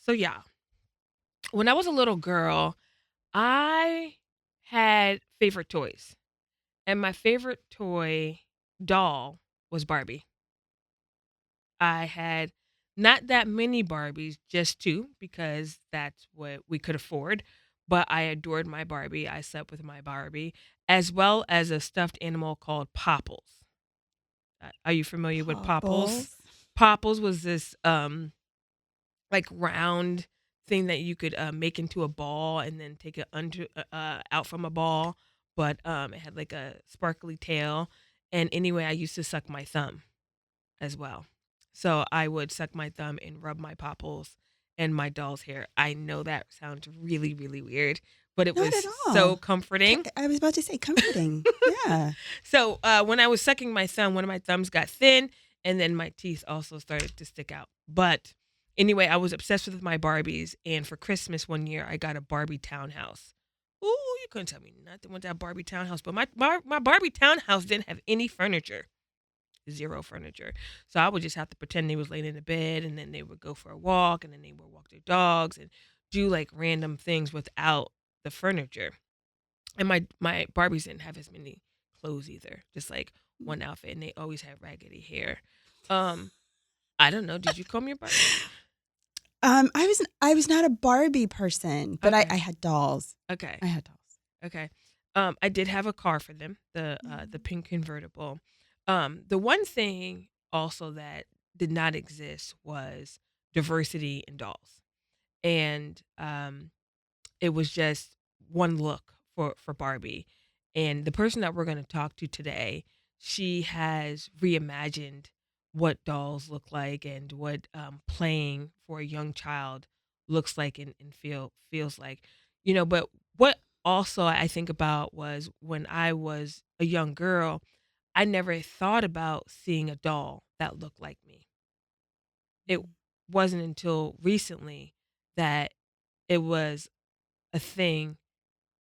So yeah, when I was a little girl, I had favorite toys, and my favorite toy doll was Barbie. I had not that many Barbies, just two, because that's what we could afford. But I adored my Barbie. I slept with my Barbie, as well as a stuffed animal called Popples. Are you familiar with Popples? Popples. Popples was this like round thing that you could make into a ball and then take it under out from a ball, but it had like a sparkly tail. And anyway, I used to suck my thumb as well. So I would suck my thumb and rub my popples and my doll's hair. I know that sounds really, really weird, but it Not at was so all. comforting. I was about to say comforting. Yeah. So when I was sucking my thumb, one of my thumbs got thin, and then my teeth also started to stick out. But anyway, I was obsessed with my Barbies, and for Christmas one year, I got a Barbie townhouse. Ooh, you couldn't tell me nothing with that Barbie townhouse, but my Barbie townhouse didn't have any furniture, zero furniture. So I would just have to pretend they was laying in the bed, and then they would go for a walk, and then they would walk their dogs and do like random things without the furniture. And my Barbies didn't have as many clothes either, just like one outfit, and they always had raggedy hair. Um, I don't know. Did you comb your Barbie? I was not a Barbie person, but I Okay, had dolls. okay, I had dolls. okay. I did have a car for them, the Mm. pink convertible. The one thing also that did not exist was diversity in dolls, and it was just one look for Barbie. And the person that we're going to talk to today, she has reimagined what dolls look like and what playing for a young child looks like and feels like. But what also I think about was when I was a young girl, I never thought about seeing a doll that looked like me. It wasn't until recently that it was a thing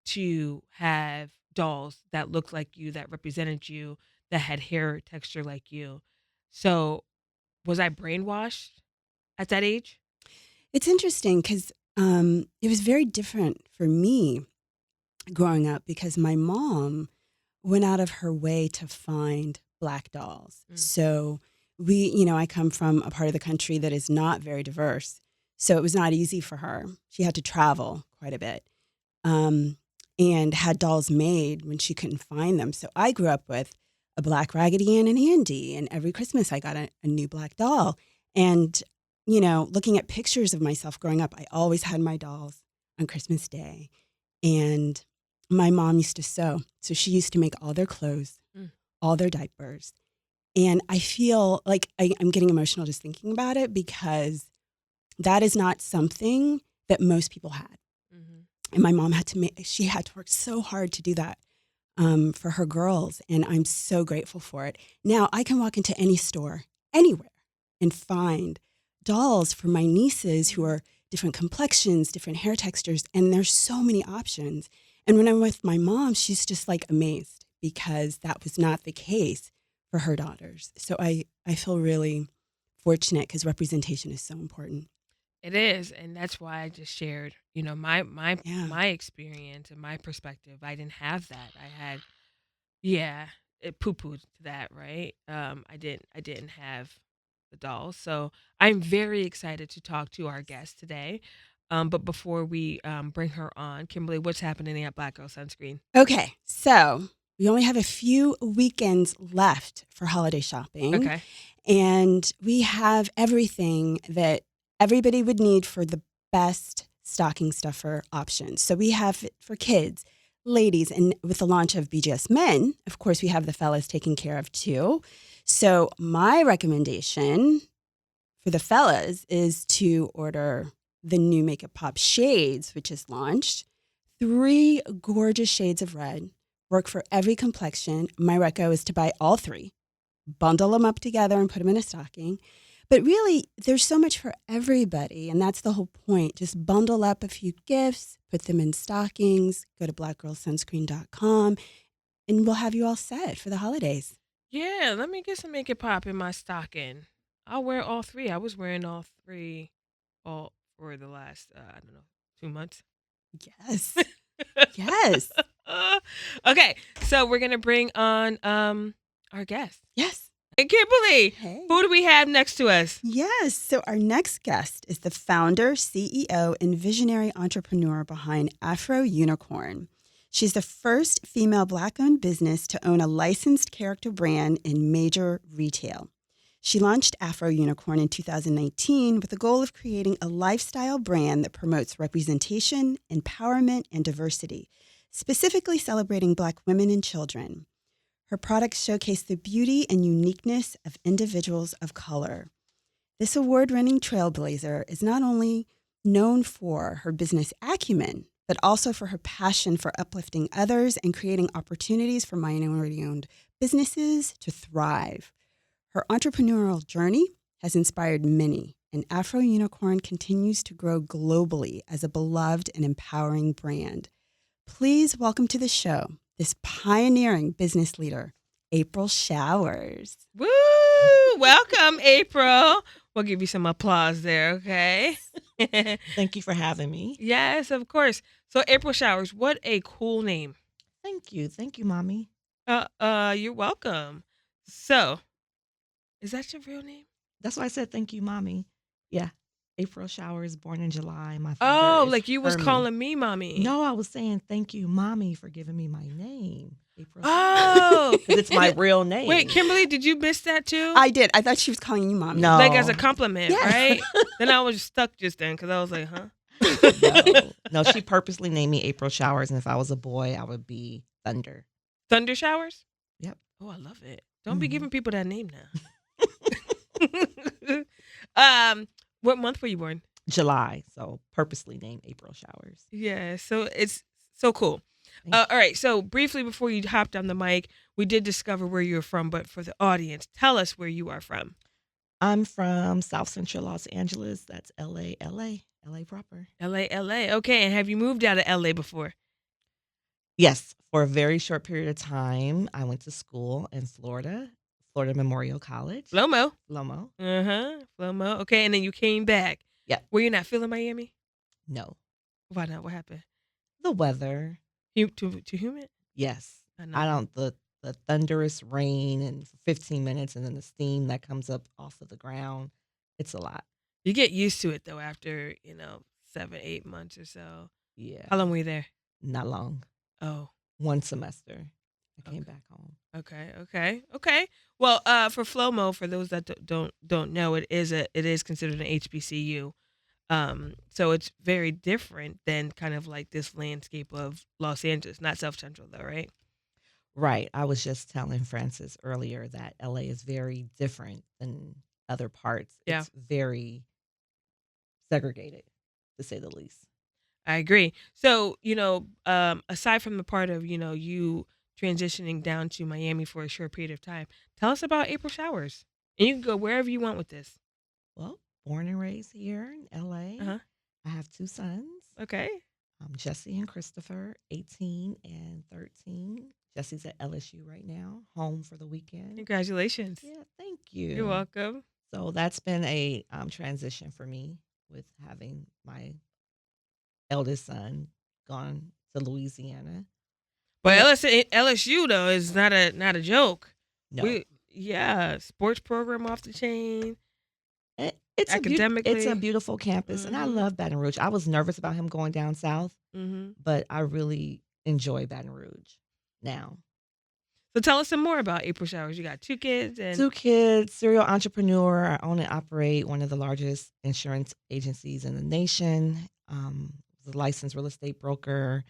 to have dolls that looked like you, that represented you, that had hair texture like you. So, was I brainwashed at that age? It's interesting because it was very different for me growing up because my mom went out of her way to find black dolls. Mm. So I come from a part of the country that is not very diverse. So it was not easy for her. She had to travel quite a bit um, and had dolls made when she couldn't find them. So I grew up with a black Raggedy Ann and Andy, and every Christmas I got a new black doll. And, looking at pictures of myself growing up, I always had my dolls on Christmas Day. And my mom used to sew. So she used to make all their clothes, Mm. all their diapers. And I feel like I'm getting emotional just thinking about it because that is not something that most people had. Mhm. And my mom she had to work so hard to do that for her girls. And I'm so grateful for it. Now I can walk into any store, anywhere, and find dolls for my nieces who are different complexions, different hair textures. And there's so many options. And when I'm with my mom, she's just like amazed because that was not the case for her daughters. So I feel really fortunate because representation is so important. It is, and that's why I just shared, my Yeah. my experience and my perspective. I didn't have that. I had, yeah, it poo-pooed to that, right? I didn't have the dolls. So I'm very excited to talk to our guest today. But before we bring her on, Kimberly, what's happening at Black Girl Sunscreen? Okay, so we only have a few weekends left for holiday shopping, Okay. and we have everything that everybody would need for the best stocking stuffer options. So we have it for kids, ladies, and with the launch of BGS Men, of course, we have the fellas taken care of too. So my recommendation for the fellas is to order the new Makeup Pop shades, which is launched. Three gorgeous shades of red, work for every complexion. My reco is to buy all three, bundle them up together and put them in a stocking. But really, there's so much for everybody, and that's the whole point. Just bundle up a few gifts, put them in stockings, go to blackgirlsunscreen.com, and we'll have you all set for the holidays. Yeah, let me get some Make It Pop in my stocking. I'll wear all three. I was wearing all three all for the last I don't know 2 months. Yes. Yes. Okay, so we're gonna bring on our guest. Yes. And Kimberly, Hey. who do we have next to us? Yes. So our next guest is the founder, CEO, and visionary entrepreneur behind Afro Unicorn. She's the first female Black-owned business to own a licensed character brand in major retail. She launched Afro Unicorn in 2019 with the goal of creating a lifestyle brand that promotes representation, empowerment, and diversity, specifically celebrating Black women and children. Her products showcase the beauty and uniqueness of individuals of color. This award-winning trailblazer is not only known for her business acumen, but also for her passion for uplifting others and creating opportunities for minority-owned businesses to thrive. Her entrepreneurial journey has inspired many, and Afro Unicorn continues to grow globally as a beloved and empowering brand. Please welcome to the show this pioneering business leader, April Showers. Woo! Welcome, April. We'll give you some applause there, okay? Thank you for having me. Yes, of course. So April Showers, what a cool name. Thank you. Thank you, Mommy. You're welcome. So, is that your real name? That's why I said thank you, Mommy. Yeah. April Showers, born in July. My Oh, father is like you was Herman. calling me mommy. No, I was saying thank you, Mommy, for giving me my name. April Oh. Because it's my real name. Wait, Kimberly, did you miss that too? I did. I thought she was calling you mommy. No. Like as a compliment, Yes. right? Then I was stuck just then because I was like, huh? No, she purposely named me April Showers, and if I was a boy, I would be Thunder. Thunder Showers? Yep. Oh, I love it. Don't be Mhm. giving people that name now. What month were you born? July, so purposely named April Showers. Yeah, so it's so cool. Thank All right, so briefly before you hopped on the mic, we did discover where you're from, but for the audience, tell us where you are from. I'm from South Central Los Angeles. That's LA proper. LA. Okay, and have you moved out of LA before? Yes, for a very short period of time. I went to school in Florida Memorial College. Flomo. Lomo. Flomo. Okay, and then you came back. Yeah. Were you not feeling Miami? No. Why not? What happened? The weather. Too humid? Yes. I know. I don't the thunderous rain and for 15 minutes and then the steam that comes up off of the ground. It's a lot. You get used to it though after 7-8 months or so. Yeah. How long were you there? Not long. Oh, 1 semester. I came Okay. back home. okay. Well, for Flomo, for those that don't know, it is considered an HBCU. So it's very different than kind of like this landscape of Los Angeles, not South Central though, right? Right. I was just telling Francis earlier that LA is very different than other parts. Yeah. It's very segregated, to say the least. I agree. So, aside from the part of, you transitioning down to Miami for a short period of time, tell us about April Showers. And you can go wherever you want with this. Well, born and raised here in LA. Uh-huh. I have 2 sons, Okay. Jesse and Christopher, 18 and 13. Jesse's at LSU right now, home for the weekend. Congratulations. Yeah, thank you. You're welcome. So that's been a transition for me with having my eldest son gone to Louisiana. But Yeah. LSU though is not a joke. No, Sports program off the chain. it's Academically. a beautiful campus, and I Mhm. love Baton Rouge. I was nervous about him going down south, Mm-hmm. but I really enjoy Baton Rouge now. So tell us some more about April Showers. You got 2 kids and 2 kids, serial entrepreneur. I own and operate one of the largest insurance agencies in the nation. Was a licensed real estate broker,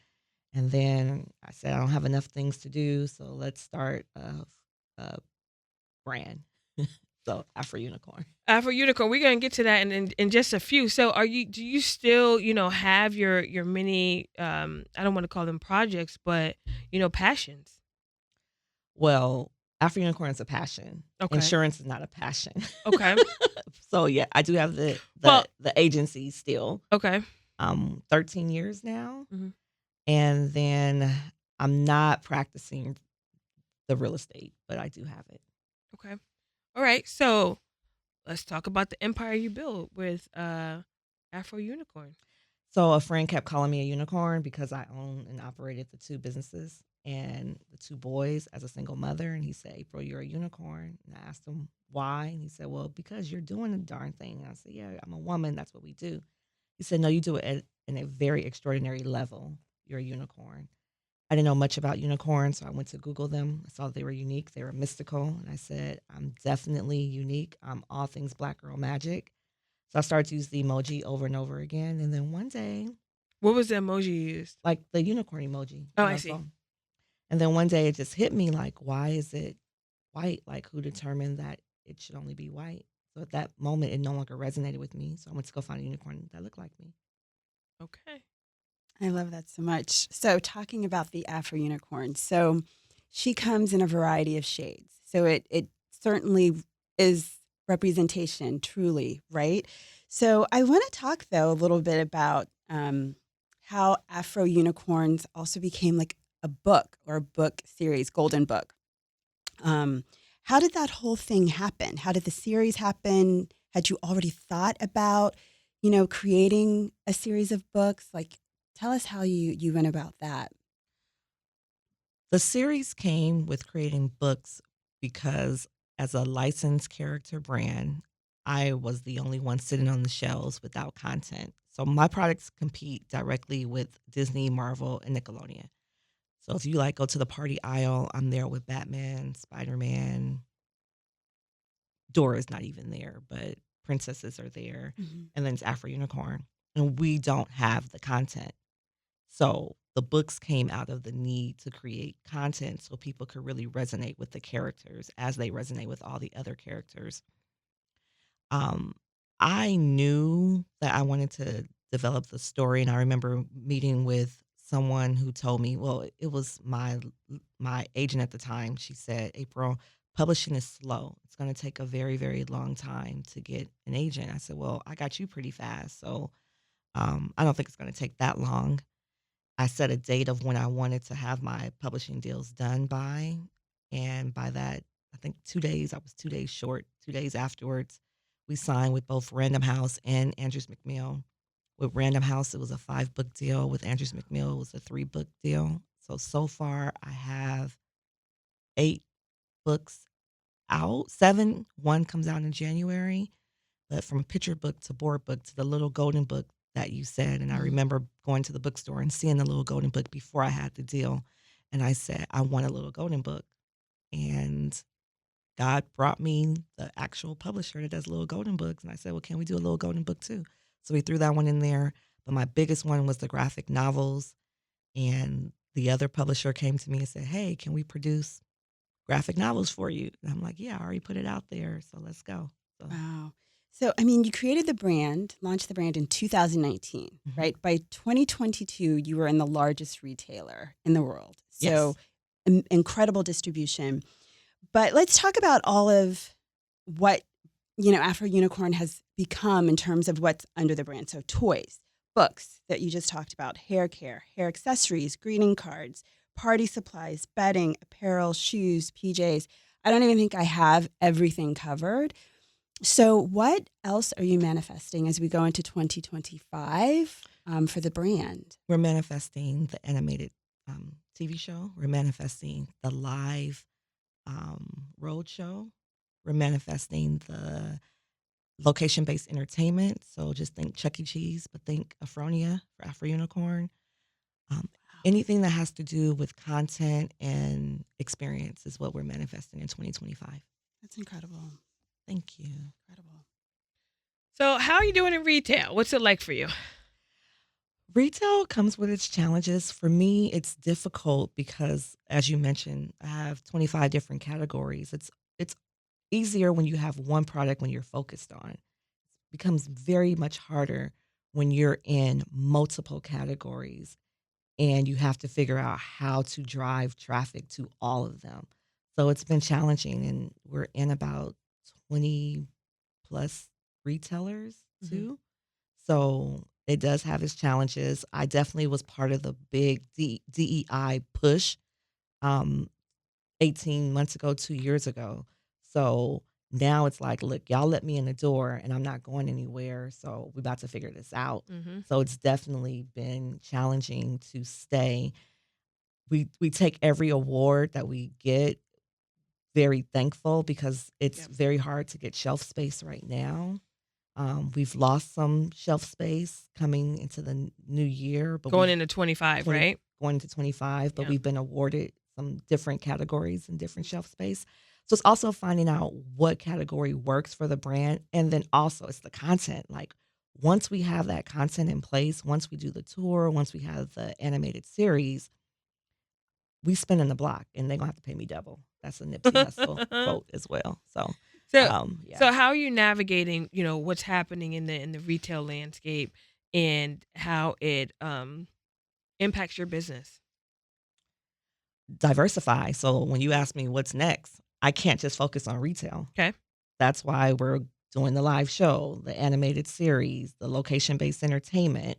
and then I said I don't have enough things to do, so let's start a brand. So Afro Unicorn. Afro Unicorn. We're gonna get to that in just a few. So do you still, have your many I don't want to call them projects, but passions. Well, Afro Unicorn is a passion. Okay. Insurance is not a passion. Okay. So yeah, I do have the Well- the agency still. Okay. 13 years now. Mhm. And then I'm not practicing the real estate, but I do have it. Okay. All right. So let's talk about the empire you built with Afro Unicorn. So a friend kept calling me a unicorn because I own and operated the two businesses and the two boys as a single mother. And he said, April, you're a unicorn. And I asked him why. And he said, well, because you're doing a darn thing. And I said, yeah, I'm a woman. That's what we do. He said, no, you do it in a very extraordinary level. You're a unicorn. I didn't know much about unicorns, so I went to Google them. I saw they were unique. They were mystical. And I said, I'm definitely unique. I'm all things Black girl magic. So I started to use the emoji over and over again. And then one day, What was the emoji you used? like the unicorn emoji Oh, on I my see. phone. And then one day it just hit me like, why is it white? Like, who determined that it should only be white? So at that moment, it no longer resonated with me. So I went to go find a unicorn that looked like me. Okay. I love that so much. So, talking about the Afro Unicorn, so she comes in a variety of shades. So, it certainly is representation, truly, right? So, I want to talk though a little bit about how Afro Unicorns also became like a book or a book series, Golden Book. Um, how did that whole thing happen? How did the series happen? Had you already thought about, creating a series of books? Like, tell us how you went about that. The series came with creating books because, as a licensed character brand, I was the only one sitting on the shelves without content. So my products compete directly with Disney, Marvel, and Nickelodeon. So if you like go to the party aisle, I'm there with Batman, Spider-Man. Dora's not even there, but princesses are there. Mhm. And then it's Afro Unicorn. And we don't have the content. So the books came out of the need to create content so people could really resonate with the characters as they resonate with all the other characters. Um, I knew that I wanted to develop the story, and I remember meeting with someone who told me, well, it was my agent at the time. She said, April, publishing is slow. It's going to take a very, very long time to get an agent. I said, well, I got you pretty fast. So I don't think it's going to take that long. I set a date of when I wanted to have my publishing deals done by. And by that, I think 2 days, I was 2 days short. 2 days afterwards, we signed with both Random House and Andrews McMill. With Random House, it was a 5 book deal. With Andrews McMill, it was a 3 book deal. So far, I have 8 books out, seven. One comes out in January. But from picture book to board book to the little golden book that you said, and I Mhm. remember going to the bookstore and seeing the little golden book before I had the deal, and I said, "I want a little golden book." And God brought me the actual publisher that does little golden books, and I said, "Well, can we do a little golden book too?" So we threw that one in there, but my biggest one was the graphic novels, and the other publisher came to me and said, "Hey, can we produce graphic novels for you?" And I'm like, "Yeah, I already put it out there, so let's go." So Wow. So, I mean, you created the brand, launched the brand in 2019, mhm. right? By 2022, you were in the largest retailer in the world. So, Yes. incredible distribution. But let's talk about all of what, Afro Unicorn has become in terms of what's under the brand. So, toys, books that you just talked about, hair care, hair accessories, greeting cards, party supplies, bedding, apparel, shoes, PJs. I don't even think I have everything covered. So, what else are you manifesting as we go into 2025 for the brand? We're manifesting the animated TV show. We're manifesting the live road show. We're manifesting the location based entertainment. So just think Chuck E. Cheese, but think Afronia for Afro Unicorn. Um, Anything that has to do with content and experience is what we're manifesting in 2025. That's incredible. Thank you. Incredible. So, how are you doing in retail? What's it like for you? Retail comes with its challenges. For me, it's difficult because, as you mentioned, I have 25 different categories. It's easier when you have one product when you're focused on. It becomes very much harder when you're in multiple categories and you have to figure out how to drive traffic to all of them. So it's been challenging, and we're in about 20 plus retailers Mhm. too. So it does have its challenges. I definitely was part of the big DEI push um, 18 months ago, 2 years ago. So now it's like, look, y'all let me in the door and I'm not going anywhere. So we about to figure this out. Mhm. So it's definitely been challenging to stay. We take every award that we get very thankful because it's Yep. very hard to get shelf space right now. We've lost some shelf space coming into the new year, but Going we've into 25, 20 right? going to 25, but Yeah. we've been awarded some different categories and different shelf space. So it's also finding out what category works for the brand. And then also it's the content. Like once we have that content in place, once we do the tour, once we have the animated series, we spin in the block and they're gonna have to pay me double. That's a Nipsey Hussle quote as well. So So yeah. so how are you navigating, what's happening in the retail landscape and how it impacts your business? Diversify. So when you ask me what's next, I can't just focus on retail. Okay. That's why we're doing the live show, the animated series, the location-based entertainment,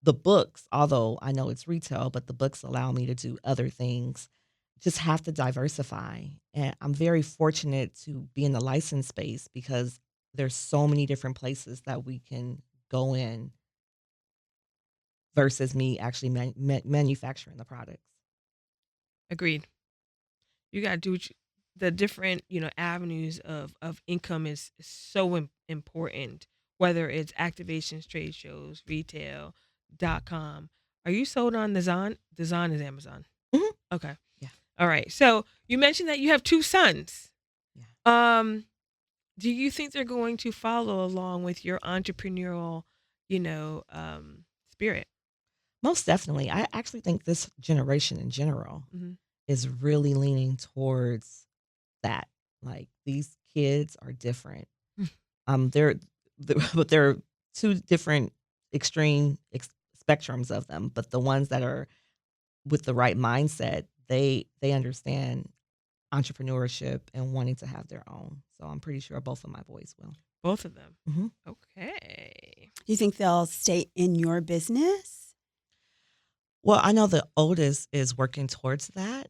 the books, although I know it's retail, but the books allow me to do other things. Just have to diversify. And I'm very fortunate to be in the license space because there's so many different places that we can go in versus me actually manufacturing the products. Agreed. You got to do the different, avenues of income is so important, whether it's activations, trade shows, retail.com. Are you sold on the Zon? The Zon is Amazon. Mhm. Okay. Yeah. All right. So you mentioned that you have two sons. Yeah. Do you think they're going to follow along with your entrepreneurial, spirit? Most definitely. I actually think this generation in general Hmm. is really leaning towards that. Like these kids are different. They're but there are two different extreme spectrums of them. But the ones that are with the right mindset, they understand entrepreneurship and wanting to have their own. So I'm pretty sure both of my boys will. Both of them. Hmm. Okay. Do you think they'll stay in your business? Well, I know the oldest is working towards that.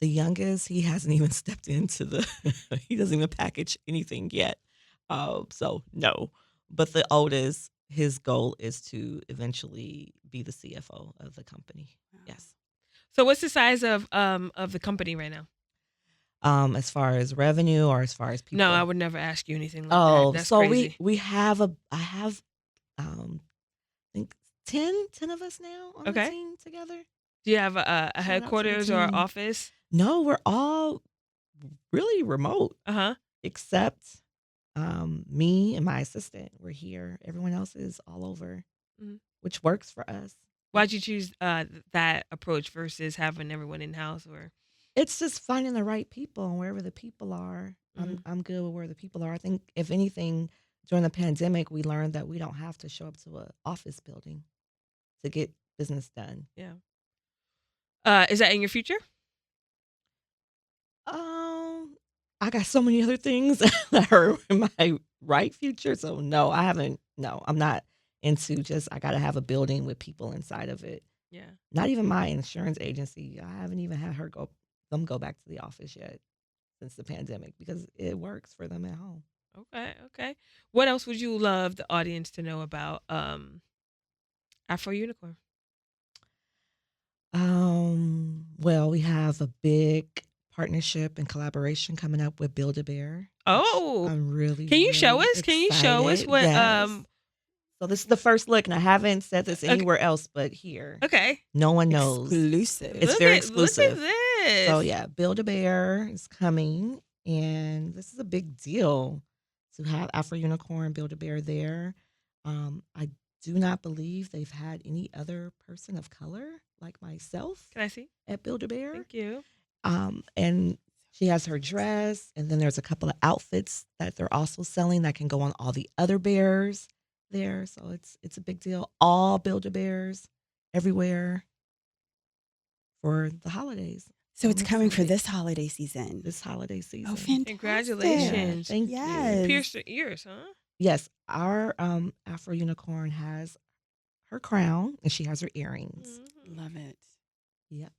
The youngest, he hasn't even stepped into the he doesn't even package anything yet. So no. But the oldest, his goal is to eventually be the CFO of the company. Wow. Yes. So what's the size of the company right now? As far as revenue or as far as No, I people. would never ask you anything like that. Oh, That's so we crazy. we have a I have I think ten of us now on the Okay. team together. Do you have a Shout out to the headquarters or team. office? No, we're all really remote Uh-huh. except me and my assistant. We're here. Everyone else is all over, Mhm. which works for us. Why'd you choose that approach versus having everyone in house or It's just finding the right people and wherever the people are. I'm Mhm. I'm good with where the people are. I think if anything, during the pandemic, we learned that we don't have to show up to an office building to get business done. Yeah. Is that in your future? Um, I got so many other things that are in my right future. So no, I haven't. No, I'm not into just I got to have a building with people inside of it. Yeah. Not even my insurance agency. I haven't even had them go back to the office yet since the pandemic because it works for them at home. Okay, okay. What else would you love the audience to know about Afro Unicorn? Well, we have a big partnership and collaboration coming up with Build a Bear, which Oh, I'm really, can you show really us? Can you show us excited. what Yes. So this is the first look, and I haven't said this okay, anywhere else but here. okay. No one knows. It's Exclusive. very Look at exclusive. So this. yeah, Build a Bear is coming, and this is a big deal to have Afro Unicorn Build a Bear there. I do not believe they've had any other person of color like myself Can I see? at Build a Bear. Thank you. And she has her dress, and then there's a couple of outfits that they're also selling that can go on all the other bears there. So it's a big deal. All Build a Bears everywhere for the holidays. So So it's I'm coming for excited. this holiday season. This holiday Oh, season. fantastic. Yeah, Congratulations. thank You you. Yes. pierced your ears, huh? Yes, our Afro Unicorn has her crown and she has her earrings. Mhm. Love it. Yep.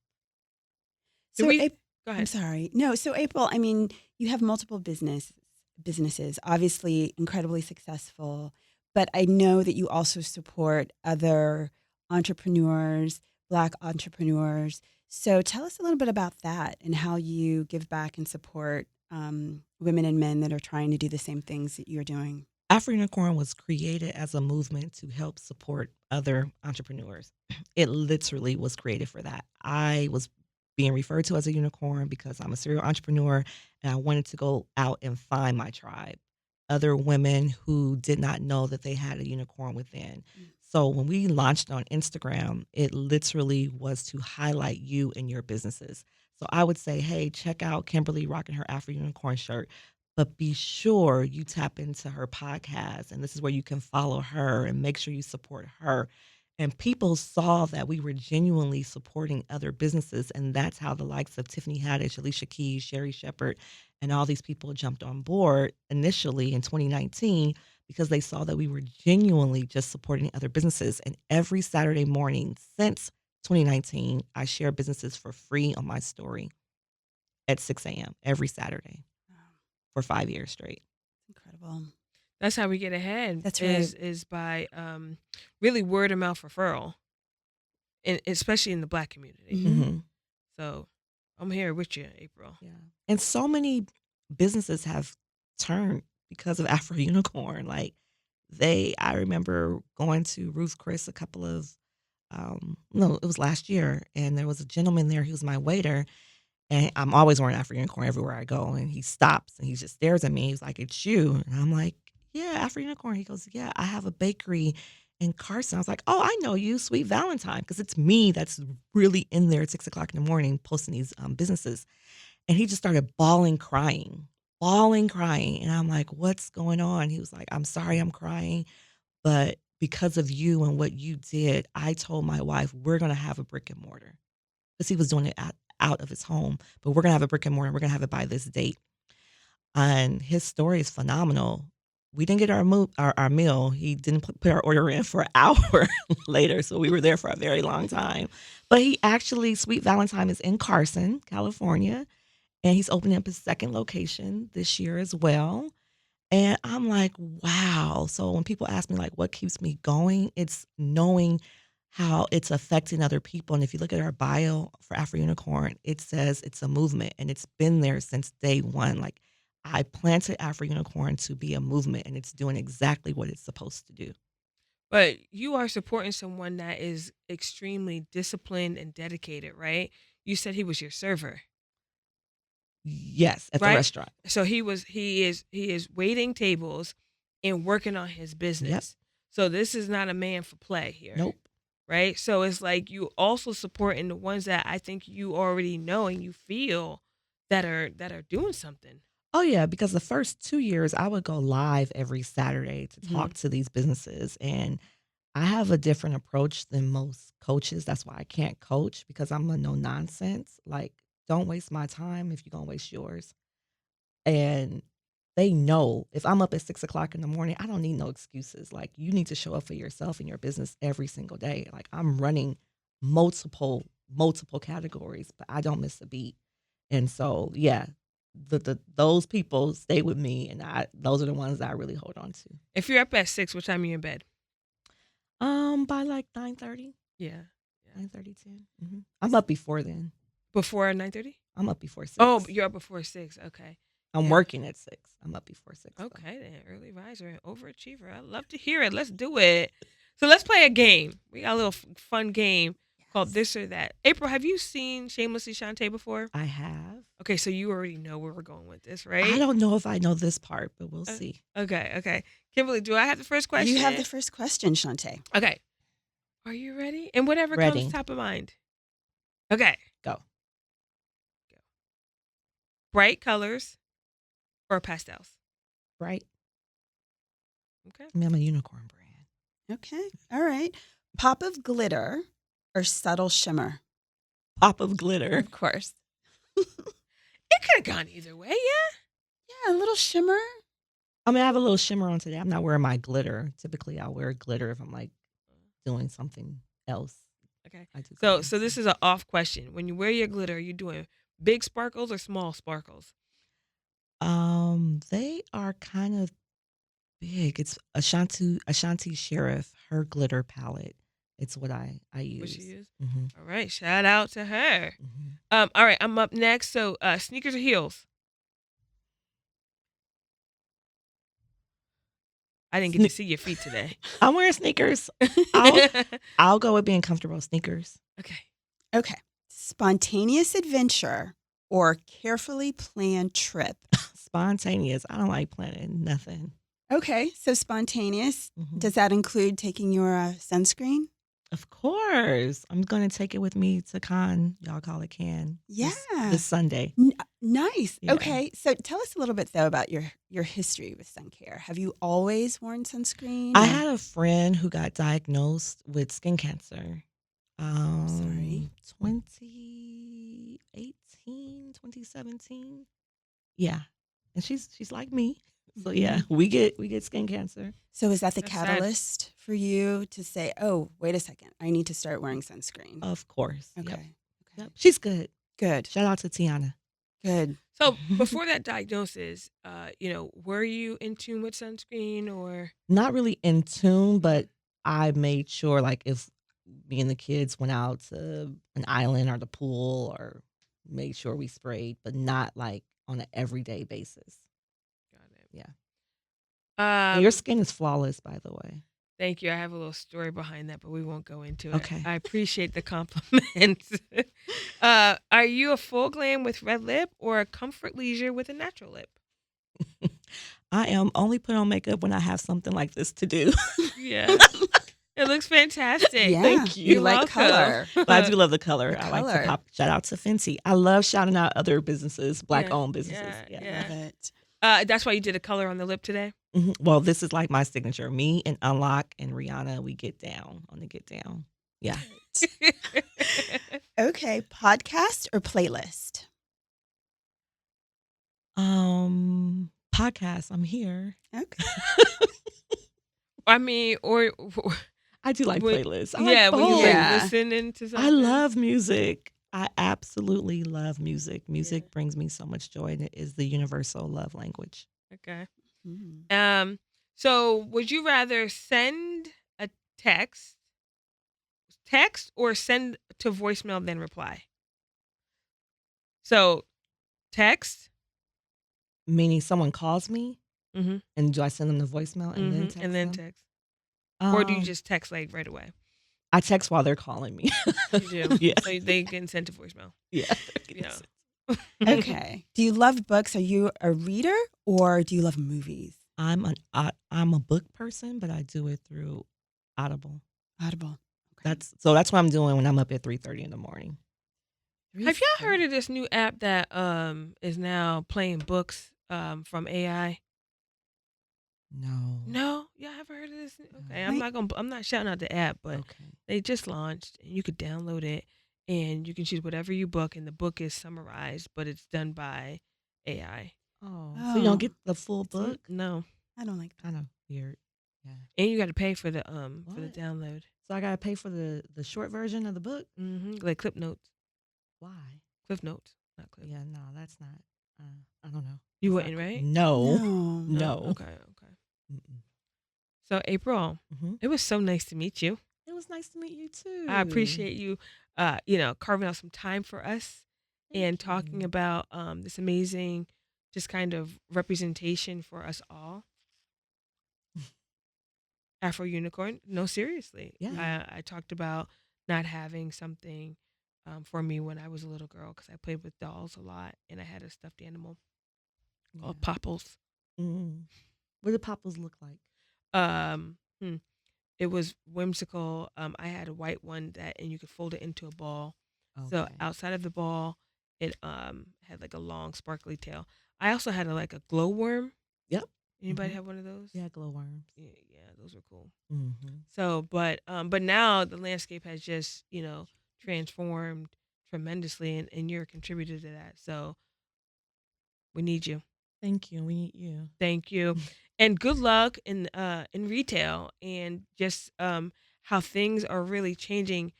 Do So we Go I'm ahead. sorry. No, so April, I mean, you have multiple businesses, obviously incredibly successful, but I know that you also support other entrepreneurs, Black entrepreneurs. So tell us a little bit about that and how you give back and support women and men that are trying to do the same things that you're doing. Afro Unicorn was created as a movement to help support other entrepreneurs. It literally was created for that. I was being referred to as a unicorn because I'm a serial entrepreneur and I wanted to go out and find my tribe, other women who did not know that they had a unicorn within. Mm. So when we launched on Instagram, it literally was to highlight you and your businesses. So I would say, hey, check out Kimberly rocking her Afro Unicorn shirt, but be sure you tap into her podcast. And this is where you can follow her and make sure you support her. And people saw that we were genuinely supporting other businesses. And that's how the likes of Tiffany Haddish, Alicia Keys, Sherry Shepard, and all these people jumped on board initially in 2019 because they saw that we were genuinely just supporting other businesses. And every Saturday morning since 2019, I share businesses for free on my story at 6 a.m. every Saturday Wow, for 5 years straight. incredible. That's how we get ahead. That's right. Is by really word of mouth referral, and especially in the Black community. Mhm. Mhm. So I'm here with you, April. Yeah. And so many businesses have turned because of Afro Unicorn. Like I remember going to Ruth Chris a couple of, no, it was last year. And there was a gentleman there. He was my waiter. And I'm always wearing Afro Unicorn everywhere I go. And he stops and he just stares at me. He's like, it's you. And I'm like, yeah, Afro Unicorn. He goes, yeah, I have a bakery in Carson. I was like, oh, I know you, Sweet Valentine. Because it's me that's really in there at 6 o'clock in the morning posting these businesses. And he just started bawling, crying. And I'm like, what's going on? He was like, I'm sorry I'm crying, but because of you and what you did, I told my wife, we're going to have a brick and mortar. Because he was doing it out of his home, but we're going to have a brick and mortar. We're going to have it by this date. And his story is phenomenal. We didn't get our meal. He didn't put our order in for an hour later. So we were there for a very long time. But he actually, Sweet Valentine is in Carson, California. And he's opening up his second location this year as well. And I'm like, wow. So when people ask me, like, what keeps me going, it's knowing how it's affecting other people. And if you look at our bio for Afro Unicorn, it says it's a movement and it's been there since day one. Like, I planted Afro Unicorn to be a movement and it's doing exactly what it's supposed to do. But you are supporting someone that is extremely disciplined and dedicated, right? You said he was your server, Yes, at the right? restaurant. So he is waiting tables and working on his Yep. business. So this is not a man for play here. Nope. Right? So it's like you also supporting the ones that I think you already know and you feel that are doing something. Oh, yeah, because the first 2 years, I would go live every Saturday to talk to these businesses. And I have a different approach than most coaches. That's why I can't coach because I'm a no nonsense. Like, don't waste my time if you're going to waste yours. And they know if I'm up at 6 o'clock in the morning, I don't need no excuses. Like, you need to show up for yourself and your business every single day. Like, I'm running multiple categories, but I don't miss a beat. And so, yeah, those people stay with me, and those are the ones that I really hold on to. If you're up at 6, what time are you in bed? By like 9:30, Yeah. 9:30, 10. I'm up before then. Before 9:30? I'm up before 6. Oh, you're up before 6. Okay. I'm Yeah. working at 6. I'm up before 6. though. Okay, then. Early riser and overachiever. I love to hear it. Let's do it. So let's play a game. We got a little fun game called This or That. April, have you seen Shamelessly Shontay before? I have. Okay, so you already know where we're going with this, I right? don't know if I know this part, but we'll Uh, see. Okay. Kimberly, do I have the first question? You have the first question, Shontay. Okay. Are you ready? And whatever Ready. comes top of mind. Okay. Go. Bright colors or pastels? Right? Okay. I mean, I'm a unicorn brand. Okay. All right. Pop of glitter or subtle shimmer? Pop of glitter. Of course. It could have gone either way, yeah? Yeah, a little shimmer. I mean, I have a little shimmer on today. I'm not wearing my glitter. Typically, I'll wear glitter if I'm like doing something else. Okay. I do So glitter, so this is an off question. When you wear your glitter, are you doing Big sparkles or small sparkles? They are kind of big. It's Ashanti Sheriff, her glitter palette. It's what I What she use. use? Mm-hmm. All right, shout out to her. Mm-hmm. All right, I'm up next. So, sneakers or heels? I didn't get to see your feet today. I'm wearing sneakers. I'll I'll go with being comfortable. Sneakers. Okay. Okay. Spontaneous adventure or carefully planned trip? Spontaneous. I don't like planning nothing. Okay. So spontaneous. Mhm. Does that include taking your sunscreen? Of course. I'm going to take it with me to Cannes. Y'all call it Cannes. Yeah. This Sunday. Nice. Yeah. Okay. So tell us a little bit, though, about your history with sun care. Have you always worn sunscreen? I or- had a friend who got diagnosed with skin cancer. Sorry. 2018, 2017. Yeah. And she's like me. So yeah, we get skin cancer. So is that the That's sad. catalyst for you to say, oh, wait a second, I need to start wearing sunscreen? Of course. Okay. Yep. Okay. Yep. She's good. Good. Shout out to Tiana. Good. So, before that diagnosis, were you in tune with sunscreen or? Not really in tune, but I made sure, like, if me and the kids went out to an island or the pool, or made sure we sprayed, but not like on an everyday basis. Got it. Yeah. Um, Your skin is flawless, by the way. Thank you. I have a little story behind that, but we won't go into it. Okay. I appreciate the compliment. Are you a full glam with red lip or a comfort leisure with a natural lip? I am only put on makeup when I have something like this to do. Yeah. It looks fantastic. Yeah. Thank you. You like welcome. color. But I do love the color. The I like color. to pop. Shout out to Fenty. I love shouting out other businesses, Black-owned businesses. yeah. Love it. That's why you did a color on the lip today? Mhm. Well, this is like my signature. Me and Unlock and Rihanna, we get down on the get down. Yeah. Okay. Podcast or playlist? Podcast. I'm here. Okay. I mean, or I do like When- playlists. I yeah, like when you both. Yeah. listening to something. I love music. I absolutely love music. Music Yeah. brings me so much joy, and it is the universal love language. Okay. Mm. So would you rather send a text or send to voicemail then reply? So text, Meaning someone calls me, mm-hmm, and do I send them the voicemail and then text and then them? text, or do you Um, just text like right away? I text while they're calling me. You do, Yeah. so they can send to voicemail. Yeah. Yeah. Okay. Do you love books? Are you a reader or do you love movies? I'm a book person, but I do it through Audible. Audible. Okay. That's what I'm doing when I'm up at 3:30 in the morning. Have y'all heard of this new app that is now playing books from AI? No. No, y'all haven't heard of this? Okay, Right. I'm not shouting out the app, but Okay. they just launched and you could download it and you can choose whatever you book and the book is summarized, but it's done by AI. Oh, so you don't Oh. get the full book? No. I don't like that. Kind of weird. Yeah. And you got to pay for the What? download. So I gotta pay for the short version of the book. Like Clip Notes. Why? Cliff Notes, not Clip. Yeah, no, that's not. I don't know. You It's wouldn't, not- right? No. No. No. Okay. Mm-mm. So April, Mhm. it was so nice to meet you. It was nice to meet you too. I appreciate you, carving out some time for us and Thank talking you. about this amazing, just kind of representation for us all. Afro Unicorn. No, seriously. Yeah. I talked about not having something for me when I was a little girl because I played with dolls a lot and I had a stuffed animal called Yeah. Popples. Mm. What do popples look like? Um, hmm, it was whimsical. I had a white one and you could fold it into a ball. So Okay. outside of the ball, it had like a long sparkly tail. I also had a glowworm. Yep. Anybody Mhm. have one of those? Yeah, glowworms. Yeah, those were cool. Mm-hmm. So, but now the landscape has just transformed tremendously, and you're a contributor to that. So we need you. Thank you. We need you. Thank you, and good luck in retail and just how things are really changing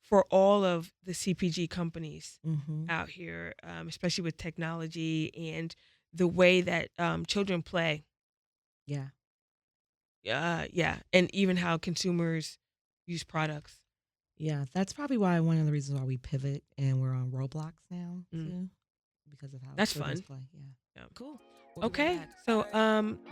for all of the CPG companies Mhm. out here, especially with technology and the way that children play. Yeah. Yeah, and even how consumers use products. Yeah, that's probably why one of the reasons why we pivot and we're on Roblox now Mm, too, because of how that's children's fun. play. Yeah. Yeah. Cool. Okay, so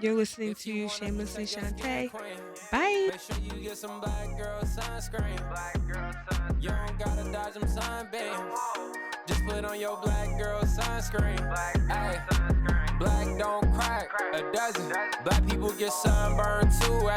you're listening If you to wanna flex Shamelessly like your skin Shantae. queen, Bye. make sure you get some black girl sunscreen. You don't gotta dodge them sunbeams. Just put on your black girl sunscreen. Ay, black don't crack a dozen. Black people get sunburned too.